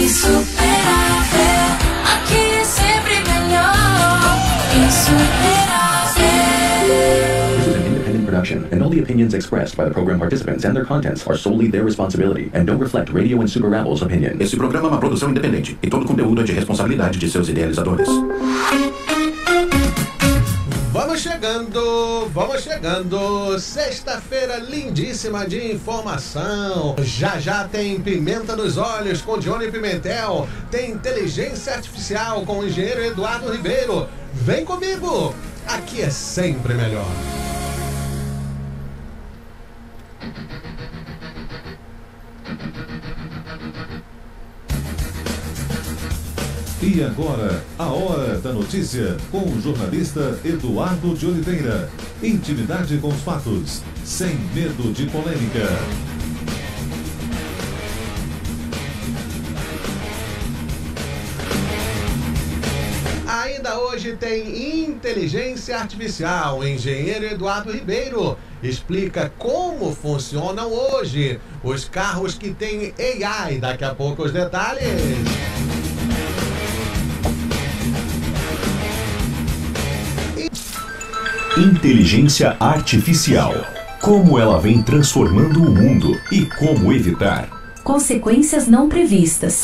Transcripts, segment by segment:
Insuperável, aqui é sempre melhor. Insuperável. This is an independent production, and all the opinions expressed by the program participants and their contents are solely their responsibility and don't reflect Radio and Super Rebels' opinion. Esse programa é uma produção independente e todo conteúdo é de responsabilidade de seus idealizadores. Vamos chegando, sexta-feira lindíssima de informação. Já tem Pimenta nos Olhos com Johnny Pimentel, tem Inteligência Artificial com o engenheiro Eduardo Ribeiro. Vem comigo, aqui é sempre melhor. E agora, a Hora da Notícia, com o jornalista Eduardo de Oliveira. Intimidade com os fatos, sem medo de polêmica. Ainda hoje tem Inteligência Artificial. O engenheiro Eduardo Ribeiro explica como funcionam hoje os carros que têm AI. Daqui a pouco os detalhes. Inteligência Artificial. Como ela vem transformando o mundo e como evitar consequências não previstas.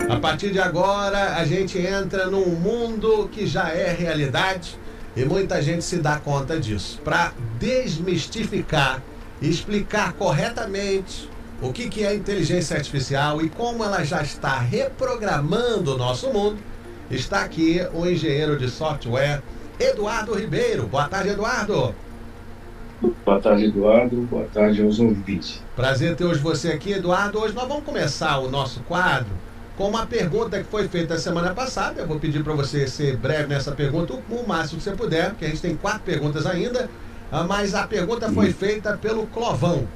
A partir de agora, a gente entra num mundo que já é realidade e muita gente se dá conta disso. Para desmistificar e explicar corretamente o que é inteligência artificial e como ela já está reprogramando o nosso mundo, está aqui o engenheiro de software Eduardo Ribeiro. Boa tarde, Eduardo. Boa tarde, Eduardo. Boa tarde aos ouvintes. Prazer ter hoje você aqui, Eduardo. Hoje nós vamos começar o nosso quadro com uma pergunta que foi feita semana passada. Eu vou pedir para você ser breve nessa pergunta, o máximo que você puder, porque a gente tem 4 perguntas ainda, mas a pergunta foi feita pelo Clovão.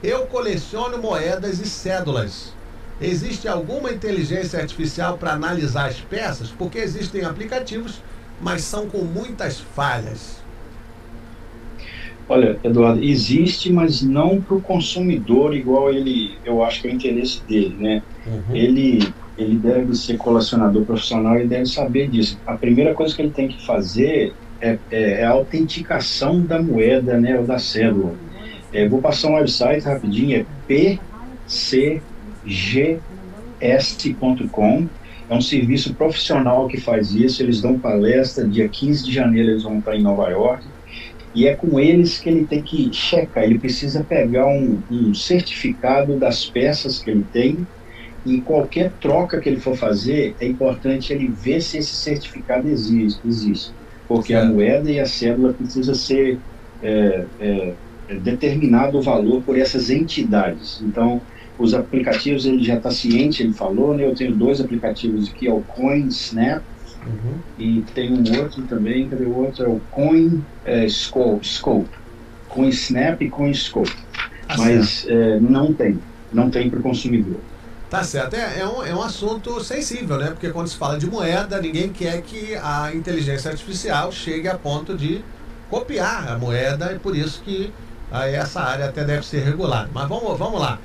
Eu coleciono moedas e cédulas. Existe alguma inteligência artificial para analisar as peças? Porque existem aplicativos, mas são com muitas falhas. Olha, Eduardo, existe, mas não para o consumidor igual ele, eu acho que é o interesse dele, né? Ele deve ser colecionador profissional e deve saber disso. A primeira coisa que ele tem que fazer é a autenticação da moeda, né, ou da cédula. Vou passar um website rapidinho, é pcgs.com. É um serviço profissional que faz isso. Eles dão palestra, dia 15 de janeiro eles vão estar em Nova York, e é com eles que ele tem que checar. Ele precisa pegar um certificado das peças que ele tem, e qualquer troca que ele for fazer, é importante ele ver se esse certificado existe, porque a moeda e a cédula precisa ser determinado o valor por essas entidades. Então, os aplicativos, ele já está ciente, ele falou, né? Eu tenho 2 aplicativos aqui, é o CoinSnap, e tem um outro também, cadê o outro? É o CoinScope. CoinSnap e CoinScope. Mas não tem para o consumidor. Tá certo, é um assunto sensível, né? Porque quando se fala de moeda, ninguém quer que a inteligência artificial chegue a ponto de copiar a moeda, e por isso que essa área até deve ser regulada. Mas vamos lá.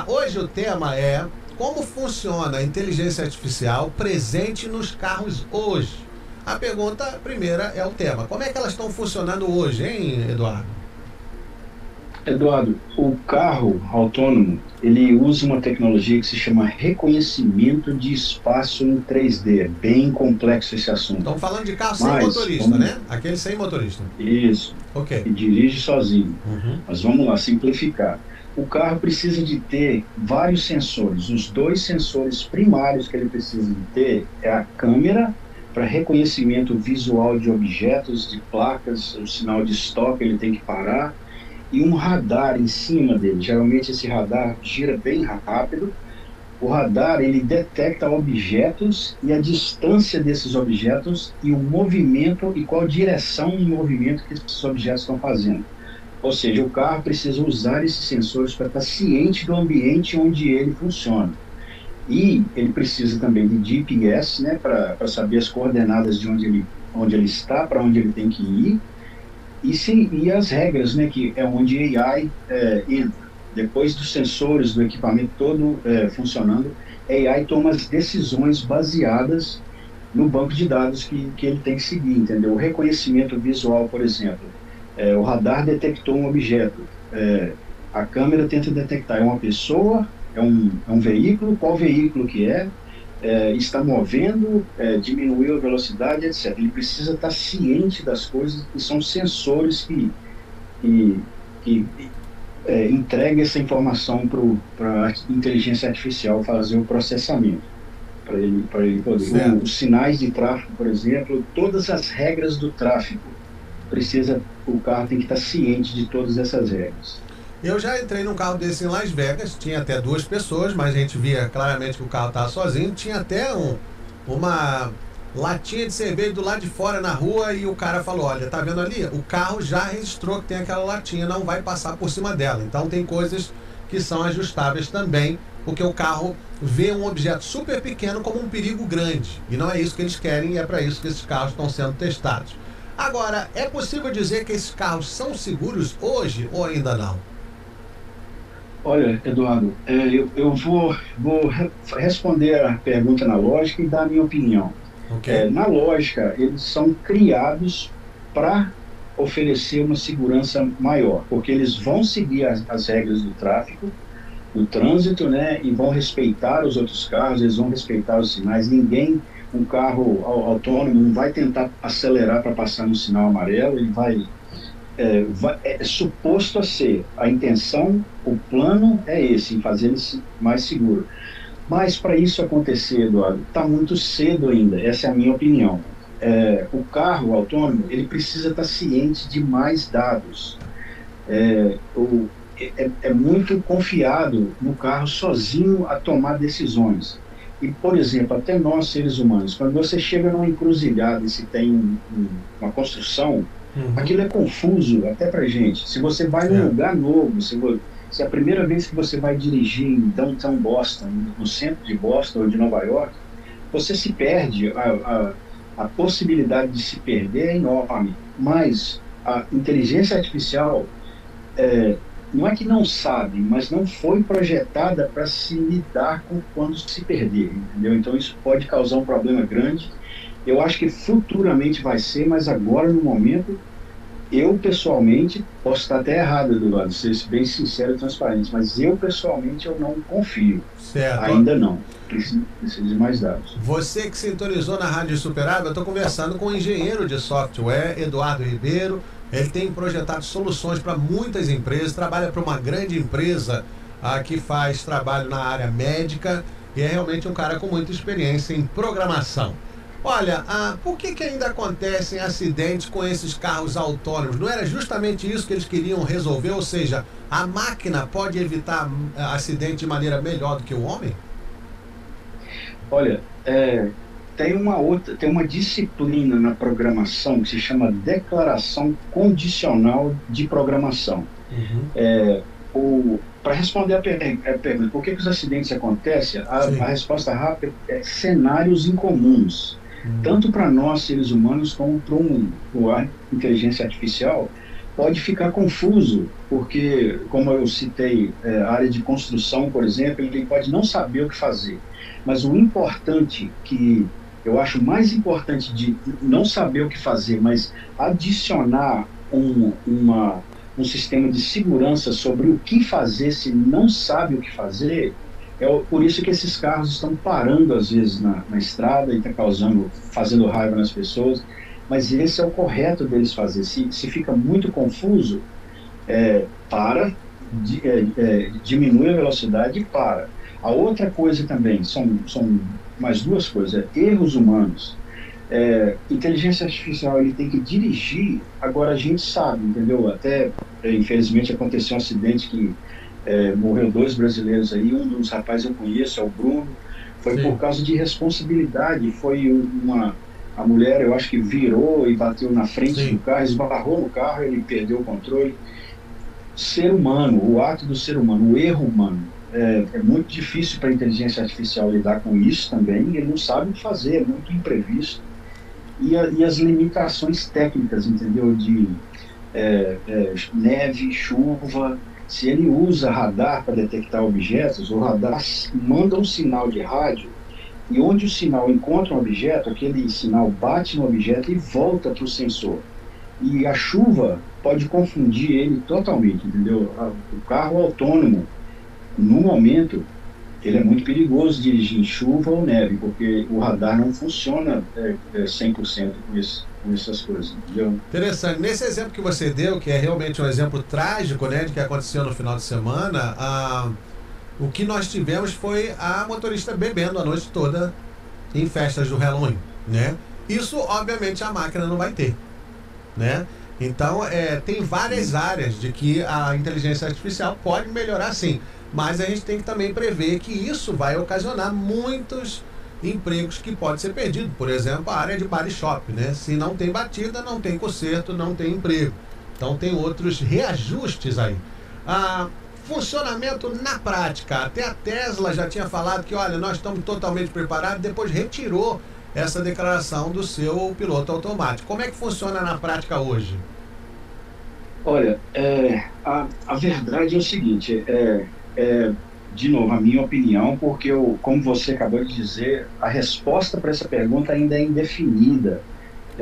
Hoje o tema é como funciona a inteligência artificial presente nos carros hoje. A pergunta primeira é o tema. Como é que elas estão funcionando hoje, hein, Eduardo? Eduardo, o carro autônomo, ele usa uma tecnologia que se chama reconhecimento de espaço em 3D. É bem complexo esse assunto. Estamos falando de carro sem motorista, né? Aquele sem motorista. Isso. Ok. E dirige sozinho. Mas vamos lá, simplificar. O carro precisa de ter vários sensores. Os 2 sensores primários que ele precisa de ter é a câmera para reconhecimento visual de objetos, de placas, o sinal de stop ele tem que parar, e um radar em cima dele. Geralmente esse radar gira bem rápido. O radar, ele detecta objetos e a distância desses objetos e o movimento e qual direção e movimento que esses objetos estão fazendo. Ou seja, o carro precisa usar esses sensores para estar ciente do ambiente onde ele funciona. E ele precisa também de GPS, né, para saber as coordenadas de onde ele está, para onde ele tem que ir. E as regras, né, que é onde a AI entra. Depois dos sensores, do equipamento todo funcionando, a AI toma as decisões baseadas no banco de dados que ele tem que seguir, entendeu? O reconhecimento visual, por exemplo, o radar detectou um objeto, a câmera tenta detectar, é uma pessoa, é um veículo, qual veículo que está movendo, diminuiu a velocidade, etc. Ele precisa estar ciente das coisas, que são sensores que entregam essa informação para a inteligência artificial fazer o processamento, para ele poder. Os sinais de tráfego, por exemplo, todas as regras do tráfego, o carro tem que estar ciente de todas essas regras. Eu já entrei num carro desse em Las Vegas, tinha até 2 pessoas, mas a gente via claramente que o carro estava sozinho, tinha até uma latinha de cerveja do lado de fora na rua e o cara falou, olha, tá vendo ali? O carro já registrou que tem aquela latinha, não vai passar por cima dela. Então tem coisas que são ajustáveis também, porque o carro vê um objeto super pequeno como um perigo grande. E não é isso que eles querem e é para isso que esses carros estão sendo testados. Agora, é possível dizer que esses carros são seguros hoje ou ainda não? Olha, Eduardo, eu vou responder a pergunta na lógica e dar a minha opinião. Okay. Na lógica, eles são criados para oferecer uma segurança maior, porque eles vão seguir as regras do tráfego, do trânsito, né, e vão respeitar os outros carros, eles vão respeitar os sinais. Um carro autônomo não vai tentar acelerar para passar no sinal amarelo, ele é suposto a ser, a intenção, o plano é esse, em fazer ele mais seguro. Mas para isso acontecer, Eduardo, está muito cedo ainda, essa é a minha opinião. O carro autônomo, ele precisa estar ciente de mais dados. É muito confiado no carro sozinho a tomar decisões. E, por exemplo, até nós, seres humanos, quando você chega numa encruzilhada e se tem uma construção, aquilo é confuso até pra gente. Se você vai num lugar novo, se é a primeira vez que você vai dirigir em Downtown Boston, no centro de Boston ou de Nova York, você se perde, a possibilidade de se perder é enorme. Mas a inteligência artificial não é que não sabe, mas não foi projetada para se lidar com quando se perder, entendeu? Então isso pode causar um problema grande. Eu acho que futuramente vai ser, mas agora, no momento, eu pessoalmente, posso estar até errado, Eduardo, ser bem sincero e transparente, mas eu pessoalmente eu não confio. Certo. Ainda não. Preciso de mais dados. Você que sintonizou na Rádio Superágua, eu estou conversando com o engenheiro de software, Eduardo Ribeiro. Ele tem projetado soluções para muitas empresas, trabalha para uma grande empresa que faz trabalho na área médica e é realmente um cara com muita experiência em programação. Olha, por que ainda acontecem acidentes com esses carros autônomos? Não era justamente isso que eles queriam resolver? Ou seja, a máquina pode evitar acidente de maneira melhor do que o homem? Olha, tem uma disciplina na programação que se chama declaração condicional de programação. Para responder a pergunta, por que os acidentes acontecem? A resposta rápida é cenários incomuns. Tanto para nós, seres humanos, como para a inteligência artificial, pode ficar confuso, porque, como eu citei, a área de construção, por exemplo, ele pode não saber o que fazer. Mas o importante, que eu acho mais importante de não saber o que fazer, mas adicionar um sistema de segurança sobre o que fazer se não sabe o que fazer, por isso que esses carros estão parando às vezes na estrada e está fazendo raiva nas pessoas, mas esse é o correto deles fazer. Se fica muito confuso, diminui a velocidade e para. A outra coisa também, são mais duas coisas, erros humanos. Inteligência artificial, ele tem que dirigir, agora a gente sabe, entendeu? Até, infelizmente, aconteceu um acidente que morreu 2 brasileiros aí, um dos rapazes eu conheço, é o Bruno, foi por causa de responsabilidade, a mulher, eu acho que virou e bateu na frente do carro, esbarrou no carro, ele perdeu o controle. Ser humano, o ato do ser humano, o erro humano, é muito difícil para a inteligência artificial lidar com isso também, ele não sabe o que fazer, é muito imprevisto. E as limitações técnicas, entendeu? De neve, chuva, Se ele usa radar para detectar objetos, o radar manda um sinal de rádio e onde o sinal encontra um objeto, aquele sinal bate no objeto e volta para o sensor. E a chuva pode confundir ele totalmente, entendeu? O carro autônomo, no momento, ele é muito perigoso dirigir em chuva ou neve, porque o radar não funciona 100% com essas coisas, entendeu? Interessante. Nesse exemplo que você deu, que é realmente um exemplo trágico, né, de que aconteceu no final de semana, o que nós tivemos foi a motorista bebendo a noite toda em festas do Halloween, né? Isso, obviamente, a máquina não vai ter, né? Então, tem várias áreas de que a inteligência artificial pode melhorar, sim. Mas a gente tem que também prever que isso vai ocasionar muitos empregos que podem ser perdidos. Por exemplo, a área de body shop, né? Se não tem batida, não tem conserto, não tem emprego. Então tem outros reajustes aí. Funcionamento na prática. Até a Tesla já tinha falado que, olha, nós estamos totalmente preparados, depois retirou essa declaração do seu piloto automático. Como é que funciona na prática hoje? Olha, a verdade é o seguinte, de novo, a minha opinião, porque como você acabou de dizer, a resposta para essa pergunta ainda é indefinida.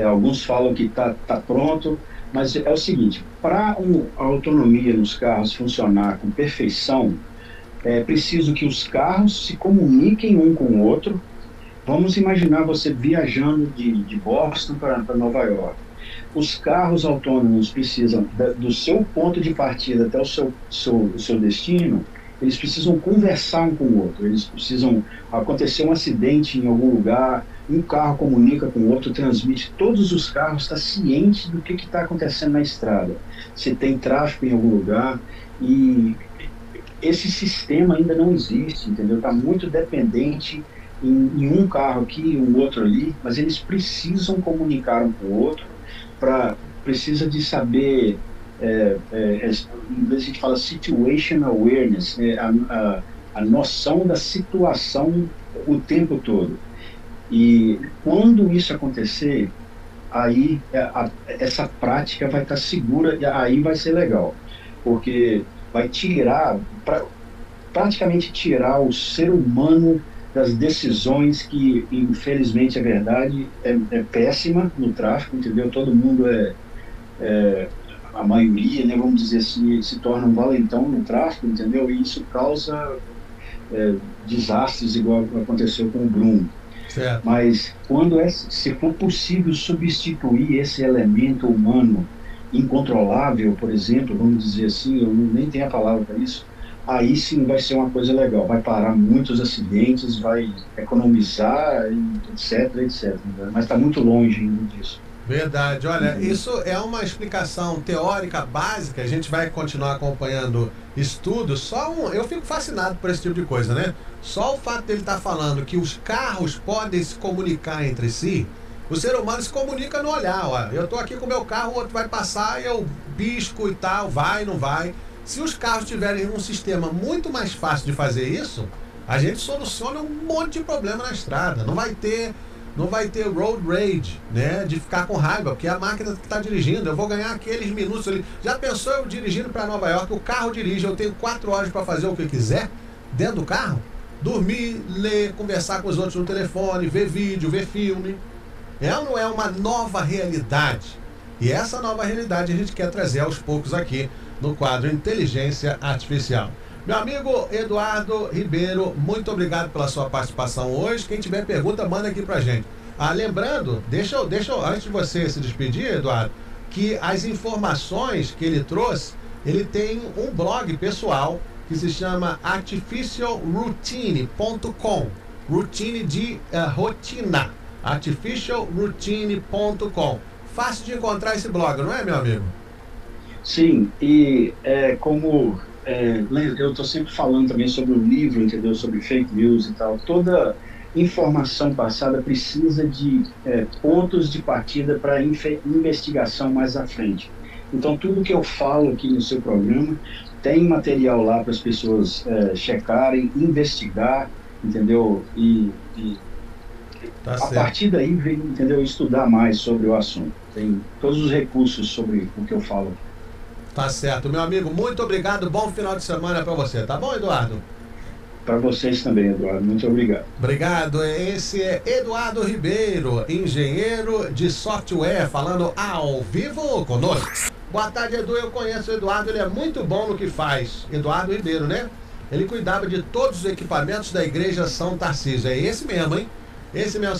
Alguns falam que está pronto, mas é o seguinte, para a autonomia nos carros funcionar com perfeição, é preciso que os carros se comuniquem um com o outro. Vamos imaginar você viajando de Boston para Nova York. Os carros autônomos precisam, do seu ponto de partida até o seu destino, eles precisam conversar um com o outro, eles precisam acontecer um acidente em algum lugar, um carro comunica com o outro, transmite, todos os carros estão cientes do que está acontecendo na estrada, se tem tráfego em algum lugar, e esse sistema ainda não existe, entendeu? Está muito dependente em um carro aqui e um outro ali, mas eles precisam comunicar um com o outro, precisa de saber, em inglês a gente fala situation awareness, né? A noção da situação o tempo todo. E quando isso acontecer, aí essa prática vai estar segura e aí vai ser legal, porque vai praticamente tirar o ser humano das decisões que, infelizmente, a verdade é péssima no tráfico, entendeu? Todo mundo a maioria, né, vamos dizer assim, se torna um valentão no tráfico, entendeu? E isso causa desastres igual aconteceu com o Bruno. Certo. Mas se for possível substituir esse elemento humano incontrolável, por exemplo, vamos dizer assim, eu nem tenho a palavra para isso, aí sim vai ser uma coisa legal, vai parar muitos acidentes, vai economizar, etc, etc. Mas está muito longe ainda disso. Verdade. Olha, isso é uma explicação teórica básica, a gente vai continuar acompanhando estudos, eu fico fascinado por esse tipo de coisa, né? Só o fato dele estar falando que os carros podem se comunicar entre si, o ser humano se comunica no olhar, ó, eu estou aqui com o meu carro, o outro vai passar e eu pisco e tal, vai, não vai. Se os carros tiverem um sistema muito mais fácil de fazer isso, a gente soluciona um monte de problema na estrada. Não vai ter road rage, né? De ficar com raiva, porque a máquina que está dirigindo, eu vou ganhar aqueles minutos ali. Já pensou eu dirigindo para Nova York, o carro dirige, eu tenho 4 horas para fazer o que eu quiser dentro do carro? Dormir, ler, conversar com os outros no telefone, ver vídeo, ver filme. Ou não é uma nova realidade? E essa nova realidade a gente quer trazer aos poucos aqui no quadro Inteligência Artificial. Meu amigo Eduardo Ribeiro, muito obrigado pela sua participação hoje. Quem tiver pergunta, manda aqui pra gente. Lembrando, deixa eu, antes de você se despedir, Eduardo, que as informações que ele trouxe, ele tem um blog pessoal que se chama artificialroutine.com. Routine de rotina. artificialroutine.com. Fácil de encontrar esse blog, não é, meu amigo? Sim, e eu estou sempre falando também sobre o livro, entendeu? Sobre fake news e tal. Toda informação passada precisa de pontos de partida para investigação mais à frente. Então, tudo que eu falo aqui no seu programa tem material lá para as pessoas checarem, investigar, entendeu? E tá a certo. partir daí, entendeu? Estudar mais sobre o assunto. Tem todos os recursos sobre o que eu falo. Tá certo, meu amigo, muito obrigado, bom final de semana para você, tá bom, Eduardo? Para vocês também, Eduardo. Muito obrigado. Obrigado. Esse é Eduardo Ribeiro, engenheiro de software, falando ao vivo conosco. Boa tarde, Edu. Eu conheço o Eduardo, ele é muito bom no que faz. Eduardo Ribeiro, né? Ele cuidava de todos os equipamentos da igreja São Tarcísio. É esse mesmo, hein? Esse mesmo.